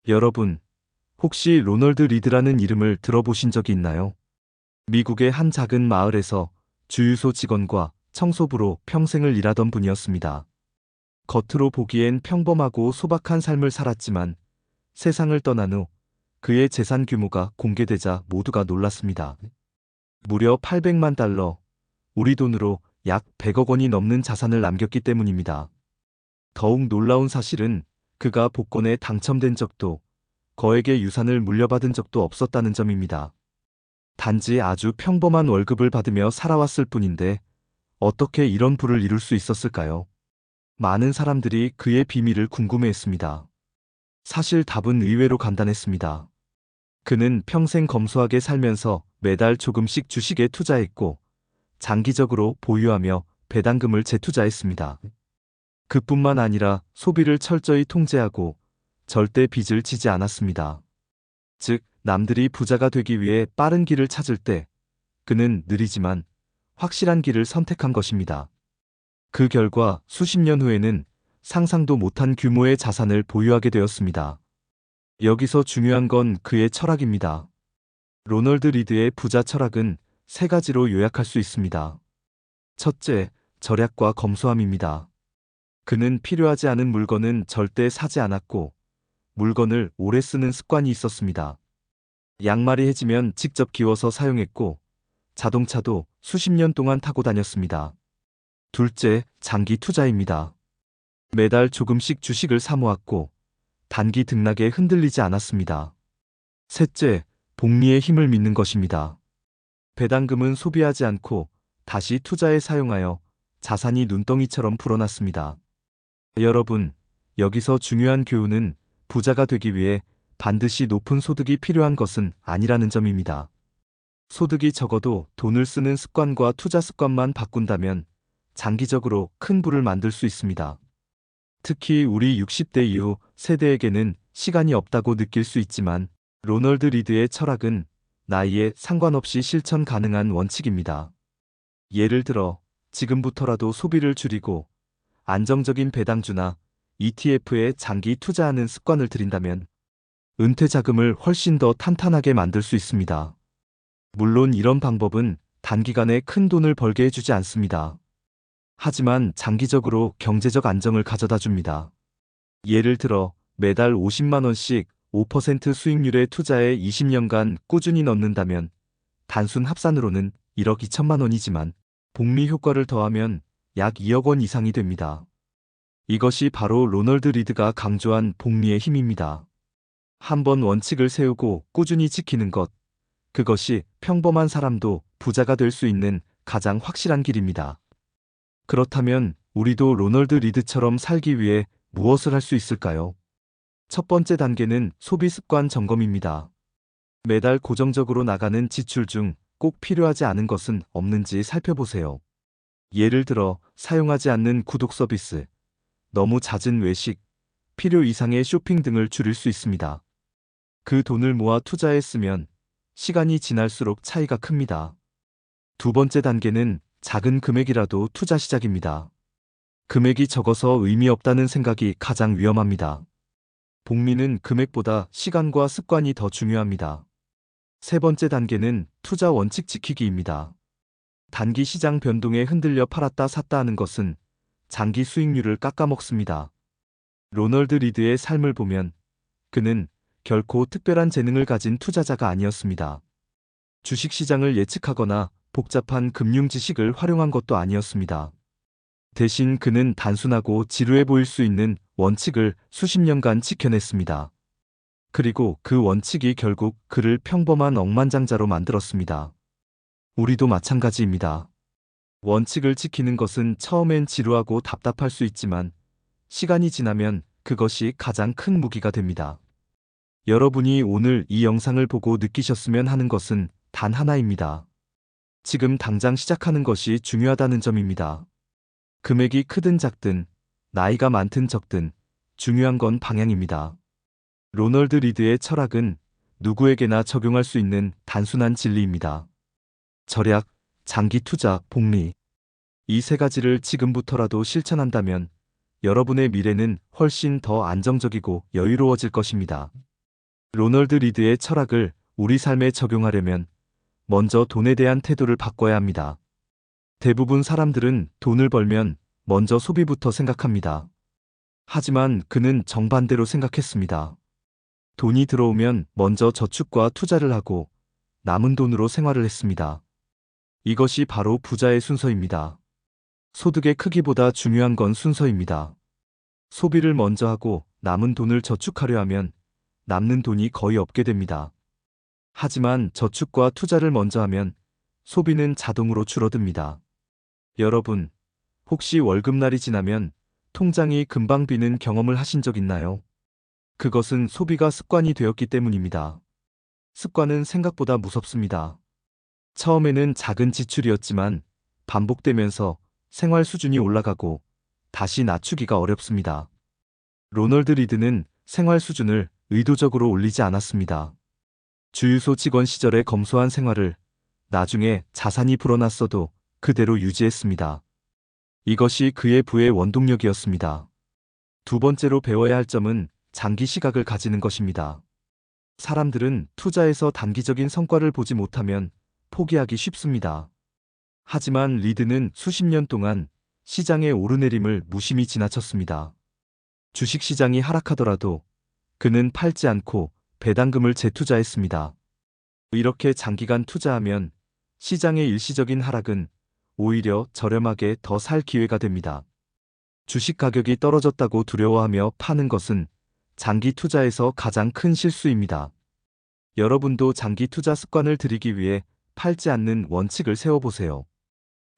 여러분, 혹시 로널드 리드라는 이름을 들어보신 적이 있나요? 미국의 한 작은 마을에서 주유소 직원과 청소부로 평생을 일하던 분이었습니다. 겉으로 보기엔 평범하고 소박한 삶을 살았지만 세상을 떠난 후 그의 재산 규모가 공개되자 모두가 놀랐습니다. 무려 800만 달러, 우리 돈으로 약 100억 원이 넘는 자산을 남겼기 때문입니다. 더욱 놀라운 사실은 그가 복권에 당첨된 적도 거액의 유산을 물려받은 적도 없었다는 점입니다. 단지 아주 평범한 월급을 받으며 살아왔을 뿐인데 어떻게 이런 부를 이룰 수 있었을까요? 많은 사람들이 그의 비밀을 궁금해했습니다. 사실 답은 의외로 간단했습니다. 그는 평생 검소하게 살면서 매달 조금씩 주식에 투자했고 장기적으로 보유하며 배당금을 재투자했습니다. 그뿐만 아니라 소비를 철저히 통제하고 절대 빚을 지지 않았습니다. 즉, 남들이 부자가 되기 위해 빠른 길을 찾을 때 그는 느리지만 확실한 길을 선택한 것입니다. 그 결과 수십 년 후에는 상상도 못한 규모의 자산을 보유하게 되었습니다. 여기서 중요한 건 그의 철학입니다. 로널드 리드의 부자 철학은 세 가지로 요약할 수 있습니다. 첫째, 절약과 검소함입니다. 그는 필요하지 않은 물건은 절대 사지 않았고 물건을 오래 쓰는 습관이 있었습니다. 양말이 해지면 직접 기워서 사용했고 자동차도 수십 년 동안 타고 다녔습니다. 둘째, 장기 투자입니다. 매달 조금씩 주식을 사 모았고 단기 등락에 흔들리지 않았습니다. 셋째, 복리의 힘을 믿는 것입니다. 배당금은 소비하지 않고 다시 투자에 사용하여 자산이 눈덩이처럼 불어났습니다. 여러분, 여기서 중요한 교훈은 부자가 되기 위해 반드시 높은 소득이 필요한 것은 아니라는 점입니다. 소득이 적어도 돈을 쓰는 습관과 투자 습관만 바꾼다면 장기적으로 큰 부를 만들 수 있습니다. 특히 우리 60대 이후 세대에게는 시간이 없다고 느낄 수 있지만 로널드 리드의 철학은 나이에 상관없이 실천 가능한 원칙입니다. 예를 들어 지금부터라도 소비를 줄이고 안정적인 배당주나 ETF에 장기 투자하는 습관을 들인다면 은퇴 자금을 훨씬 더 탄탄하게 만들 수 있습니다. 물론 이런 방법은 단기간에 큰 돈을 벌게 해주지 않습니다. 하지만 장기적으로 경제적 안정을 가져다 줍니다. 예를 들어 매달 50만 원씩 5% 수익률의 투자에 20년간 꾸준히 넣는다면 단순 합산으로는 1억 2천만 원이지만 복리 효과를 더하면 약 2억 원 이상이 됩니다. 이것이 바로 로널드 리드가 강조한 복리의 힘입니다. 한번 원칙을 세우고 꾸준히 지키는 것, 그것이 평범한 사람도 부자가 될 수 있는 가장 확실한 길입니다. 그렇다면 우리도 로널드 리드처럼 살기 위해 무엇을 할 수 있을까요? 첫 번째 단계는 소비 습관 점검입니다. 매달 고정적으로 나가는 지출 중 꼭 필요하지 않은 것은 없는지 살펴보세요. 예를 들어 사용하지 않는 구독 서비스, 너무 잦은 외식, 필요 이상의 쇼핑 등을 줄일 수 있습니다. 그 돈을 모아 투자에 쓰면 시간이 지날수록 차이가 큽니다. 두 번째 단계는 작은 금액이라도 투자 시작입니다. 금액이 적어서 의미 없다는 생각이 가장 위험합니다. 복리는 금액보다 시간과 습관이 더 중요합니다. 세 번째 단계는 투자 원칙 지키기입니다. 단기 시장 변동에 흔들려 팔았다 샀다 하는 것은 장기 수익률을 깎아먹습니다. 로널드 리드의 삶을 보면 그는 결코 특별한 재능을 가진 투자자가 아니었습니다. 주식시장을 예측하거나 복잡한 금융 지식을 활용한 것도 아니었습니다. 대신 그는 단순하고 지루해 보일 수 있는 원칙을 수십 년간 지켜냈습니다. 그리고 그 원칙이 결국 그를 평범한 억만장자로 만들었습니다. 우리도 마찬가지입니다. 원칙을 지키는 것은 처음엔 지루하고 답답할 수 있지만 시간이 지나면 그것이 가장 큰 무기가 됩니다. 여러분이 오늘 이 영상을 보고 느끼셨으면 하는 것은 단 하나입니다. 지금 당장 시작하는 것이 중요하다는 점입니다. 금액이 크든 작든, 나이가 많든 적든 중요한 건 방향입니다. 로널드 리드의 철학은 누구에게나 적용할 수 있는 단순한 진리입니다. 절약, 장기 투자, 복리. 이 세 가지를 지금부터라도 실천한다면 여러분의 미래는 훨씬 더 안정적이고 여유로워질 것입니다. 로널드 리드의 철학을 우리 삶에 적용하려면 먼저 돈에 대한 태도를 바꿔야 합니다. 대부분 사람들은 돈을 벌면 먼저 소비부터 생각합니다. 하지만 그는 정반대로 생각했습니다. 돈이 들어오면 먼저 저축과 투자를 하고 남은 돈으로 생활을 했습니다. 이것이 바로 부자의 순서입니다. 소득의 크기보다 중요한 건 순서입니다. 소비를 먼저 하고 남은 돈을 저축하려 하면 남는 돈이 거의 없게 됩니다. 하지만 저축과 투자를 먼저 하면 소비는 자동으로 줄어듭니다. 여러분, 혹시 월급날이 지나면 통장이 금방 비는 경험을 하신 적 있나요? 그것은 소비가 습관이 되었기 때문입니다. 습관은 생각보다 무섭습니다. 처음에는 작은 지출이었지만 반복되면서 생활 수준이 올라가고 다시 낮추기가 어렵습니다. 로널드 리드는 생활 수준을 의도적으로 올리지 않았습니다. 주유소 직원 시절의 검소한 생활을 나중에 자산이 불어났어도 그대로 유지했습니다. 이것이 그의 부의 원동력이었습니다. 두 번째로 배워야 할 점은 장기 시각을 가지는 것입니다. 사람들은 투자에서 단기적인 성과를 보지 못하면 포기하기 쉽습니다. 하지만 리드는 수십 년 동안 시장의 오르내림을 무심히 지나쳤습니다. 주식시장이 하락하더라도 그는 팔지 않고 배당금을 재투자했습니다. 이렇게 장기간 투자하면 시장의 일시적인 하락은 오히려 저렴하게 더 살 기회가 됩니다. 주식 가격이 떨어졌다고 두려워하며 파는 것은 장기 투자에서 가장 큰 실수입니다. 여러분도 장기 투자 습관을 들이기 위해 팔지 않는 원칙을 세워보세요.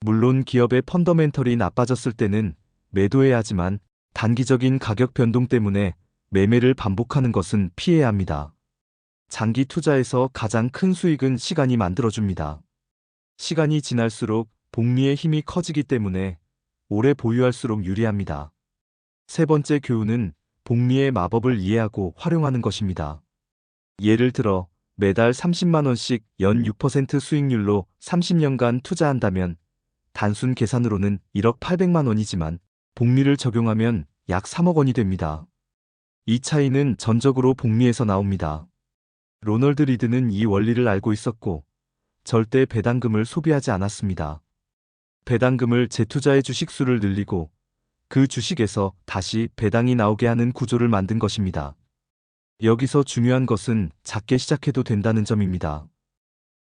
물론 기업의 펀더멘털이 나빠졌을 때는 매도해야 하지만 단기적인 가격 변동 때문에 매매를 반복하는 것은 피해야 합니다. 장기 투자에서 가장 큰 수익은 시간이 만들어줍니다. 시간이 지날수록 복리의 힘이 커지기 때문에 오래 보유할수록 유리합니다. 세 번째 교훈은 복리의 마법을 이해하고 활용하는 것입니다. 예를 들어 매달 30만 원씩 연 6% 수익률로 30년간 투자한다면 단순 계산으로는 1억 800만 원이지만 복리를 적용하면 약 3억 원이 됩니다. 이 차이는 전적으로 복리에서 나옵니다. 로널드 리드는 이 원리를 알고 있었고 절대 배당금을 소비하지 않았습니다. 배당금을 재투자의 주식수를 늘리고 그 주식에서 다시 배당이 나오게 하는 구조를 만든 것입니다. 여기서 중요한 것은 작게 시작해도 된다는 점입니다.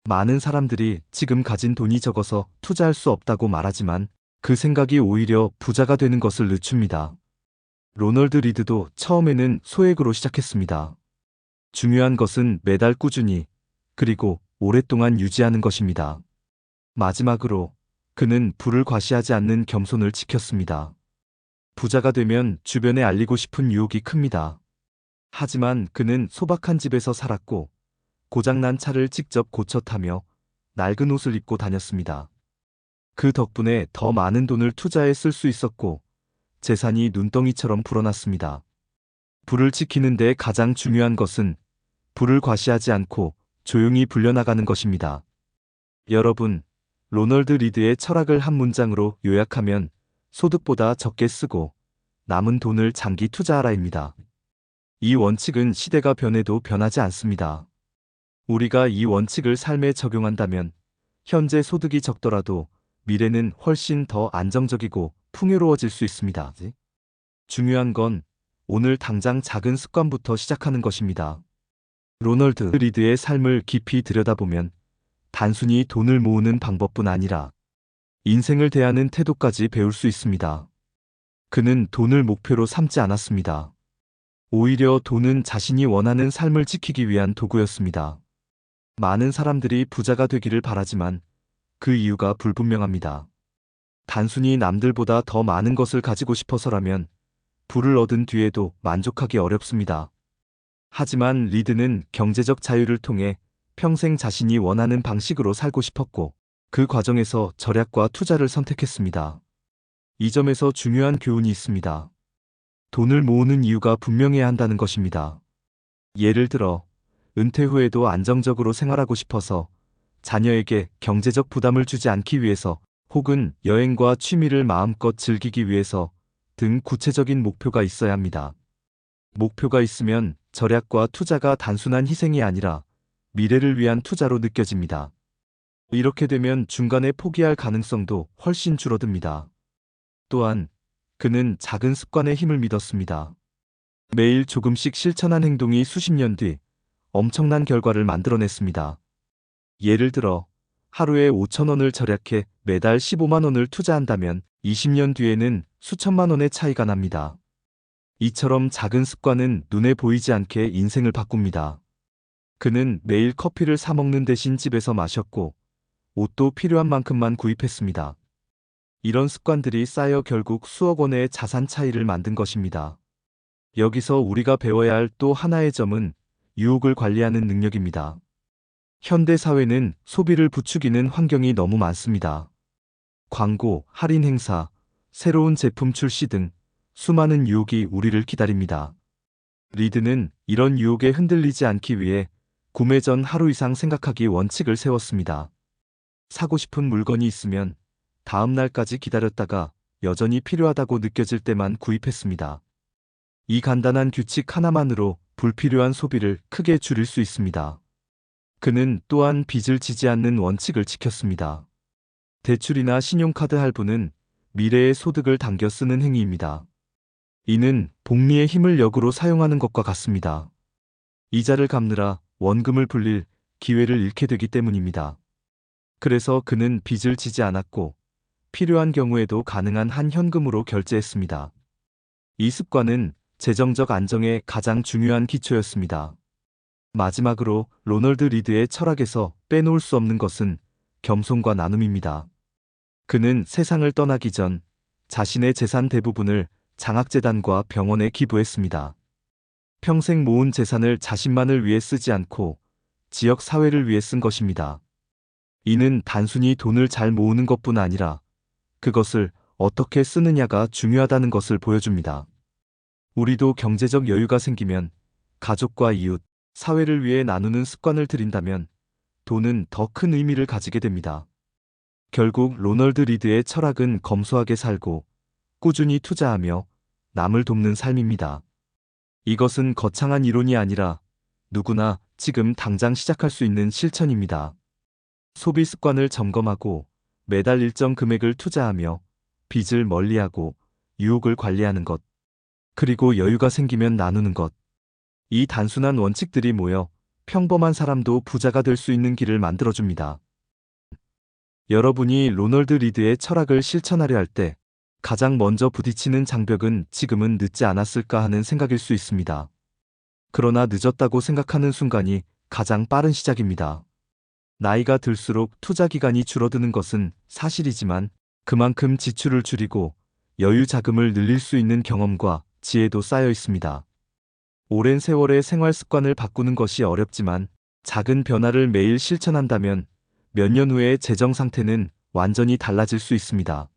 많은 사람들이 지금 가진 돈이 적어서 투자할 수 없다고 말하지만 그 생각이 오히려 부자가 되는 것을 늦춥니다. 로널드 리드도 처음에는 소액으로 시작했습니다. 중요한 것은 매달 꾸준히 그리고 오랫동안 유지하는 것입니다. 마지막으로 그는 부를 과시하지 않는 겸손을 지켰습니다. 부자가 되면 주변에 알리고 싶은 유혹이 큽니다. 하지만 그는 소박한 집에서 살았고 고장난 차를 직접 고쳐 타며 낡은 옷을 입고 다녔습니다. 그 덕분에 더 많은 돈을 투자에 쓸 수 있었고 재산이 눈덩이처럼 불어났습니다. 부를 지키는 데 가장 중요한 것은 부를 과시하지 않고 조용히 불려나가는 것입니다. 여러분, 로널드 리드의 철학을 한 문장으로 요약하면 소득보다 적게 쓰고 남은 돈을 장기 투자하라입니다. 이 원칙은 시대가 변해도 변하지 않습니다. 우리가 이 원칙을 삶에 적용한다면 현재 소득이 적더라도 미래는 훨씬 더 안정적이고 풍요로워질 수 있습니다. 중요한 건 오늘 당장 작은 습관부터 시작하는 것입니다. 로널드 리드의 삶을 깊이 들여다보면 단순히 돈을 모으는 방법뿐 아니라 인생을 대하는 태도까지 배울 수 있습니다. 그는 돈을 목표로 삼지 않았습니다. 오히려 돈은 자신이 원하는 삶을 지키기 위한 도구였습니다. 많은 사람들이 부자가 되기를 바라지만 그 이유가 불분명합니다. 단순히 남들보다 더 많은 것을 가지고 싶어서라면 부를 얻은 뒤에도 만족하기 어렵습니다. 하지만 리드는 경제적 자유를 통해 평생 자신이 원하는 방식으로 살고 싶었고 그 과정에서 절약과 투자를 선택했습니다. 이 점에서 중요한 교훈이 있습니다. 돈을 모으는 이유가 분명해야 한다는 것입니다. 예를 들어 은퇴 후에도 안정적으로 생활하고 싶어서 자녀에게 경제적 부담을 주지 않기 위해서 혹은 여행과 취미를 마음껏 즐기기 위해서 등 구체적인 목표가 있어야 합니다. 목표가 있으면 절약과 투자가 단순한 희생이 아니라 미래를 위한 투자로 느껴집니다. 이렇게 되면 중간에 포기할 가능성도 훨씬 줄어듭니다. 또한 그는 작은 습관의 힘을 믿었습니다. 매일 조금씩 실천한 행동이 수십 년 뒤 엄청난 결과를 만들어냈습니다. 예를 들어 하루에 5천 원을 절약해 매달 15만 원을 투자한다면 20년 뒤에는 수천만 원의 차이가 납니다. 이처럼 작은 습관은 눈에 보이지 않게 인생을 바꿉니다. 그는 매일 커피를 사 먹는 대신 집에서 마셨고 옷도 필요한 만큼만 구입했습니다. 이런 습관들이 쌓여 결국 수억 원의 자산 차이를 만든 것입니다. 여기서 우리가 배워야 할 또 하나의 점은 유혹을 관리하는 능력입니다. 현대 사회는 소비를 부추기는 환경이 너무 많습니다. 광고, 할인 행사, 새로운 제품 출시 등 수많은 유혹이 우리를 기다립니다. 리드는 이런 유혹에 흔들리지 않기 위해 구매 전 하루 이상 생각하기 원칙을 세웠습니다. 사고 싶은 물건이 있으면 다음 날까지 기다렸다가 여전히 필요하다고 느껴질 때만 구입했습니다. 이 간단한 규칙 하나만으로 불필요한 소비를 크게 줄일 수 있습니다. 그는 또한 빚을 지지 않는 원칙을 지켰습니다. 대출이나 신용카드 할부는 미래의 소득을 당겨 쓰는 행위입니다. 이는 복리의 힘을 역으로 사용하는 것과 같습니다. 이자를 갚느라 원금을 불릴 기회를 잃게 되기 때문입니다. 그래서 그는 빚을 지지 않았고 필요한 경우에도 가능한 한 현금으로 결제했습니다. 이 습관은 재정적 안정의 가장 중요한 기초였습니다. 마지막으로 로널드 리드의 철학에서 빼놓을 수 없는 것은 겸손과 나눔입니다. 그는 세상을 떠나기 전 자신의 재산 대부분을 장학재단과 병원에 기부했습니다. 평생 모은 재산을 자신만을 위해 쓰지 않고 지역 사회를 위해 쓴 것입니다. 이는 단순히 돈을 잘 모으는 것뿐 아니라 그것을 어떻게 쓰느냐가 중요하다는 것을 보여줍니다. 우리도 경제적 여유가 생기면 가족과 이웃, 사회를 위해 나누는 습관을 들인다면 돈은 더 큰 의미를 가지게 됩니다. 결국 로널드 리드의 철학은 검소하게 살고 꾸준히 투자하며 남을 돕는 삶입니다. 이것은 거창한 이론이 아니라 누구나 지금 당장 시작할 수 있는 실천입니다. 소비 습관을 점검하고 매달 일정 금액을 투자하며 빚을 멀리하고 유혹을 관리하는 것, 그리고 여유가 생기면 나누는 것. 이 단순한 원칙들이 모여 평범한 사람도 부자가 될 수 있는 길을 만들어줍니다. 여러분이 로널드 리드의 철학을 실천하려 할 때 가장 먼저 부딪히는 장벽은 지금은 늦지 않았을까 하는 생각일 수 있습니다. 그러나 늦었다고 생각하는 순간이 가장 빠른 시작입니다. 나이가 들수록 투자 기간이 줄어드는 것은 사실이지만 그만큼 지출을 줄이고 여유 자금을 늘릴 수 있는 경험과 지혜도 쌓여 있습니다. 오랜 세월의 생활 습관을 바꾸는 것이 어렵지만 작은 변화를 매일 실천한다면 몇 년 후의 재정 상태는 완전히 달라질 수 있습니다.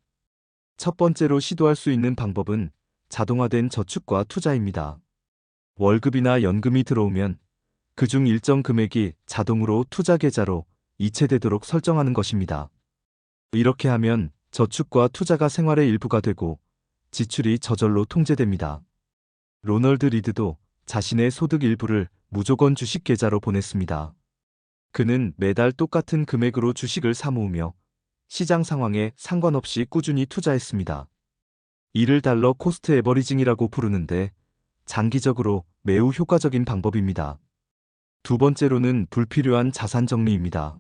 첫 번째로 시도할 수 있는 방법은 자동화된 저축과 투자입니다. 월급이나 연금이 들어오면 그중 일정 금액이 자동으로 투자 계좌로 이체되도록 설정하는 것입니다. 이렇게 하면 저축과 투자가 생활의 일부가 되고 지출이 저절로 통제됩니다. 로널드 리드도 자신의 소득 일부를 무조건 주식 계좌로 보냈습니다. 그는 매달 똑같은 금액으로 주식을 사 모으며 시장 상황에 상관없이 꾸준히 투자했습니다. 이를 달러 코스트 에버리징이라고 부르는데 장기적으로 매우 효과적인 방법입니다. 두 번째로는 불필요한 자산 정리입니다.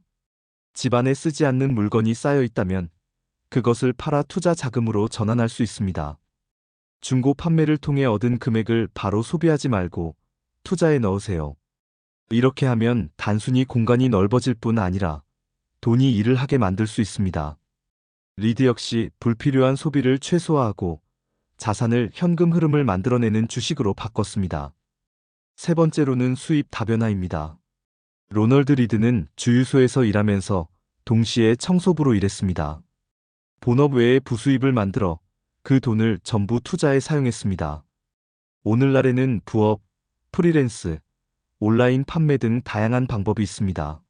집안에 쓰지 않는 물건이 쌓여 있다면 그것을 팔아 투자 자금으로 전환할 수 있습니다. 중고 판매를 통해 얻은 금액을 바로 소비하지 말고 투자에 넣으세요. 이렇게 하면 단순히 공간이 넓어질 뿐 아니라 돈이 일을 하게 만들 수 있습니다. 리드 역시 불필요한 소비를 최소화하고 자산을 현금 흐름을 만들어내는 주식으로 바꿨습니다. 세 번째로는 수입 다변화입니다. 로널드 리드는 주유소에서 일하면서 동시에 청소부로 일했습니다. 본업 외에 부수입을 만들어 그 돈을 전부 투자에 사용했습니다. 오늘날에는 부업, 프리랜스, 온라인 판매 등 다양한 방법이 있습니다.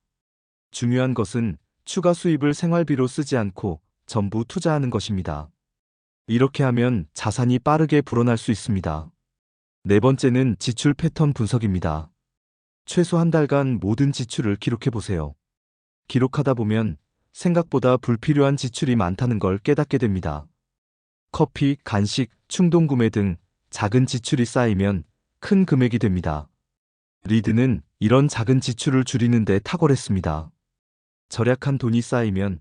중요한 것은 추가 수입을 생활비로 쓰지 않고 전부 투자하는 것입니다. 이렇게 하면 자산이 빠르게 불어날 수 있습니다. 네 번째는 지출 패턴 분석입니다. 최소 한 달간 모든 지출을 기록해 보세요. 기록하다 보면 생각보다 불필요한 지출이 많다는 걸 깨닫게 됩니다. 커피, 간식, 충동구매 등 작은 지출이 쌓이면 큰 금액이 됩니다. 리드는 이런 작은 지출을 줄이는 데 탁월했습니다. 절약한 돈이 쌓이면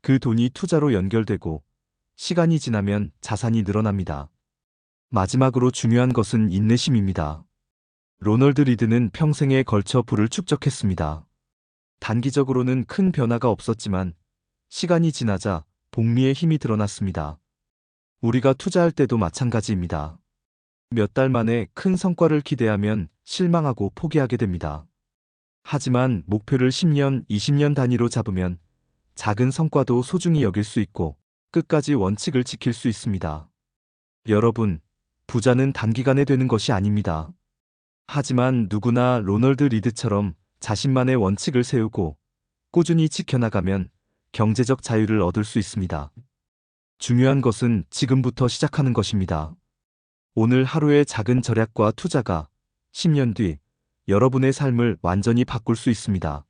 그 돈이 투자로 연결되고 시간이 지나면 자산이 늘어납니다. 마지막으로 중요한 것은 인내심입니다. 로널드 리드는 평생에 걸쳐 부를 축적했습니다. 단기적으로는 큰 변화가 없었지만 시간이 지나자 복리의 힘이 드러났습니다. 우리가 투자할 때도 마찬가지입니다. 몇 달 만에 큰 성과를 기대하면 실망하고 포기하게 됩니다. 하지만 목표를 10년, 20년 단위로 잡으면 작은 성과도 소중히 여길 수 있고 끝까지 원칙을 지킬 수 있습니다. 여러분, 부자는 단기간에 되는 것이 아닙니다. 하지만 누구나 로널드 리드처럼 자신만의 원칙을 세우고 꾸준히 지켜나가면 경제적 자유를 얻을 수 있습니다. 중요한 것은 지금부터 시작하는 것입니다. 오늘 하루의 작은 절약과 투자가 10년 뒤 여러분의 삶을 완전히 바꿀 수 있습니다.